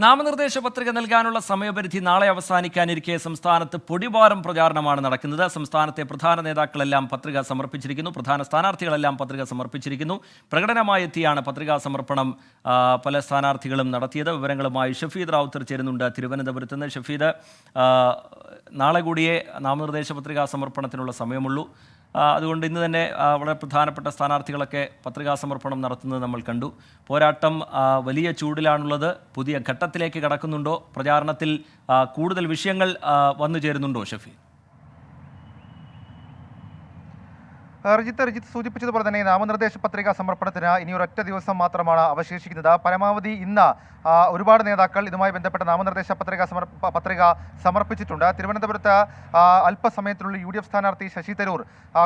നാമനിർദ്ദേശ പത്രിക നൽകാനുള്ള സമയപരിധി നാളെ അവസാനിക്കാനിരിക്കെ സംസ്ഥാനത്ത് പൊടിപാറും പ്രചാരണമാണ് നടക്കുന്നത്. സംസ്ഥാനത്തെ പ്രധാന നേതാക്കളെല്ലാം പത്രിക സമർപ്പിച്ചിരിക്കുന്നു. പ്രധാന സ്ഥാനാർത്ഥികളെല്ലാം പത്രിക സമർപ്പിച്ചിരിക്കുന്നു. പ്രകടനമായി എത്തിയാണ് പത്രികാ സമർപ്പണം പല സ്ഥാനാർത്ഥികളും നടത്തിയത്. വിവരങ്ങളുമായി ഷഫീദ് റാവുത്തർ ചേരുന്നുണ്ട് തിരുവനന്തപുരത്ത് നിന്ന്. ഷഫീദ്, നാളെ കൂടിയേ നാമനിർദ്ദേശ പത്രികാ സമർപ്പണത്തിനുള്ള സമയമുള്ളൂ. അതുകൊണ്ട് ഇന്ന് തന്നെ വളരെ പ്രധാനപ്പെട്ട സ്ഥാനാർത്ഥികളൊക്കെ പത്രികാ സമർപ്പണം നടത്തുന്നത് നമ്മൾ കണ്ടു. പോരാട്ടം വലിയ ചൂടിലാണുള്ളത്. പുതിയ ഘട്ടത്തിലേക്ക് കടക്കുന്നുണ്ടോ? പ്രചാരണത്തിൽ കൂടുതൽ വിഷയങ്ങൾ വന്നു ചേരുന്നുണ്ടോ ഷഫി? രജിത്ത് സൂചിപ്പിച്ചതുപോലെ തന്നെ നാമനിർദ്ദേശ പത്രികാ സമർപ്പണത്തിന് ഇനി ഒരൊറ്റ ദിവസം മാത്രമാണ് അവശേഷിക്കുന്നത്. പരമാവധി ഇന്ന് ഒരുപാട് നേതാക്കൾ ഇതുമായി ബന്ധപ്പെട്ട നാമനിർദ്ദേശ പത്രിക സമർപ്പിച്ചിട്ടുണ്ട്. തിരുവനന്തപുരത്ത് അല്പസമയത്തിനുള്ളിൽ UDF സ്ഥാനാർത്ഥി ശശി തരൂർ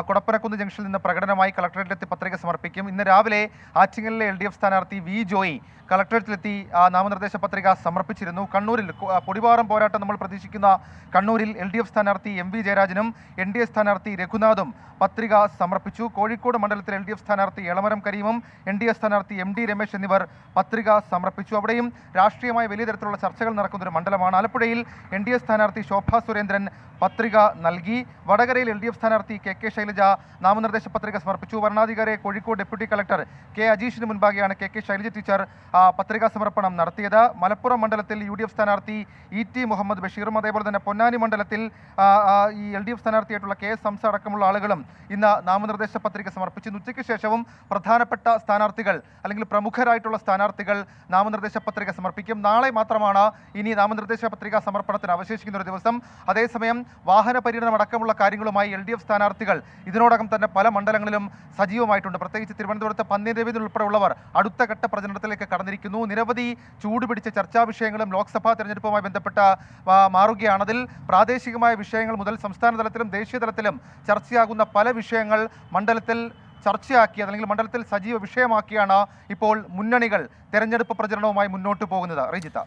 കൊടപ്പനക്കുന്ന് ജംഗ്ഷനിൽ നിന്ന് പ്രകടനമായി കളക്ടറേറ്റിലെത്തി പത്രിക സമർപ്പിക്കും. ഇന്ന് രാവിലെ ആറ്റിങ്ങലിലെ LDF സ്ഥാനാർത്ഥി വി ജോയി കളക്ടറേറ്റിലെത്തി നാമനിർദ്ദേശ പത്രിക സമർപ്പിച്ചിരുന്നു. കണ്ണൂരിൽ പൊടിപാറും പോരാട്ടം നമ്മൾ പ്രതീക്ഷിക്കുന്ന കണ്ണൂരിൽ LDF സ്ഥാനാർത്ഥി MV ജയരാജനും NDA സ്ഥാനാർത്ഥി രഘുനാഥും പത്രിക സമർപ്പിച്ചു. കോഴിക്കോട് മണ്ഡലത്തിൽ LDF സ്ഥാനാർത്ഥി എളമരം കരീമും NDA സ്ഥാനാർത്ഥി MD രമേശ് എന്നിവർ പത്രിക സമർപ്പിച്ചു. അവിടെയും രാഷ്ട്രീയമായ വലിയ തരത്തിലുള്ള ചർച്ചകൾ നടക്കുന്ന ഒരു മണ്ഡലമാണ്. ആലപ്പുഴയിൽ NDA സ്ഥാനാർത്ഥി ശോഭാ സുരേന്ദ്രൻ പത്രിക നൽകി. വടകരയിൽ LDF സ്ഥാനാർത്ഥി KK ശൈലജ നാമനിർദ്ദേശ പത്രിക സമർപ്പിച്ചു. വരണാധികാരിയെ കോഴിക്കോട് ഡെപ്യൂട്ടി കളക്ടർ K അജീഷിന് മുൻപാകെയാണ് KK ശൈലജ ടീച്ചർ പത്രികാ സമർപ്പണം നടത്തിയത്. മലപ്പുറം മണ്ഡലത്തിൽ UDF സ്ഥാനാർത്ഥി ET മുഹമ്മദ് ബഷീറും അതേപോലെ തന്നെ പൊന്നാനി മണ്ഡലത്തിൽ ഈ LDF സ്ഥാനാർത്ഥിയായിട്ടുള്ള KS ഹംസ അടക്കമുള്ള ആളുകളും ഇന്ന് നാമനിർദ്ദേശ പത്രിക സമർപ്പിച്ചു. ഉച്ചയ്ക്ക് ശേഷവും പ്രധാനപ്പെട്ട സ്ഥാനാർത്ഥികൾ അല്ലെങ്കിൽ പ്രമുഖരായിട്ടുള്ള സ്ഥാനാർത്ഥികൾ നാമനിർദ്ദേശ പത്രിക സമർപ്പിക്കും. നാളെ മാത്രമാണ് ഇനി നാമനിർദ്ദേശ പത്രിക സമർപ്പണത്തിന് അവശേഷിക്കുന്ന ഒരു ദിവസം. അതേസമയം വാഹന പര്യടനം അടക്കമുള്ള കാര്യങ്ങളുമായി LDF സ്ഥാനാർത്ഥികൾ ഇതിനോടകം തന്നെ പല മണ്ഡലങ്ങളിലും സജീവമായിട്ടുണ്ട്. പ്രത്യേകിച്ച് തിരുവനന്തപുരത്ത് പന്ന്യൻ രവീന്ദ്രൻ ഉൾപ്പെടെയുള്ളവർ അടുത്ത ഘട്ട പ്രചരണത്തിലേക്ക് കടന്നിരിക്കുന്നു. നിരവധി ചൂടുപിടിച്ച ചർച്ചാ വിഷയങ്ങളും ലോക്സഭാ തെരഞ്ഞെടുപ്പുമായി ബന്ധപ്പെട്ട് മാറുകയാണ്. അതിൽ പ്രാദേശികമായ വിഷയങ്ങൾ മുതൽ സംസ്ഥാന തലത്തിലും ദേശീയ തലത്തിലും ചർച്ചയാകുന്ന പല വിഷയങ്ങൾ മണ്ഡലത്തിൽ ചർച്ചയാക്കിയത് അല്ലെങ്കിൽ മണ്ഡലത്തിൽ സജീവ വിഷയമാക്കിയാണ് ഇപ്പോൾ മുന്നണികൾ തെരഞ്ഞെടുപ്പ് പ്രചരണവുമായി മുന്നോട്ട് പോകുന്നത്. റിജിത്ത.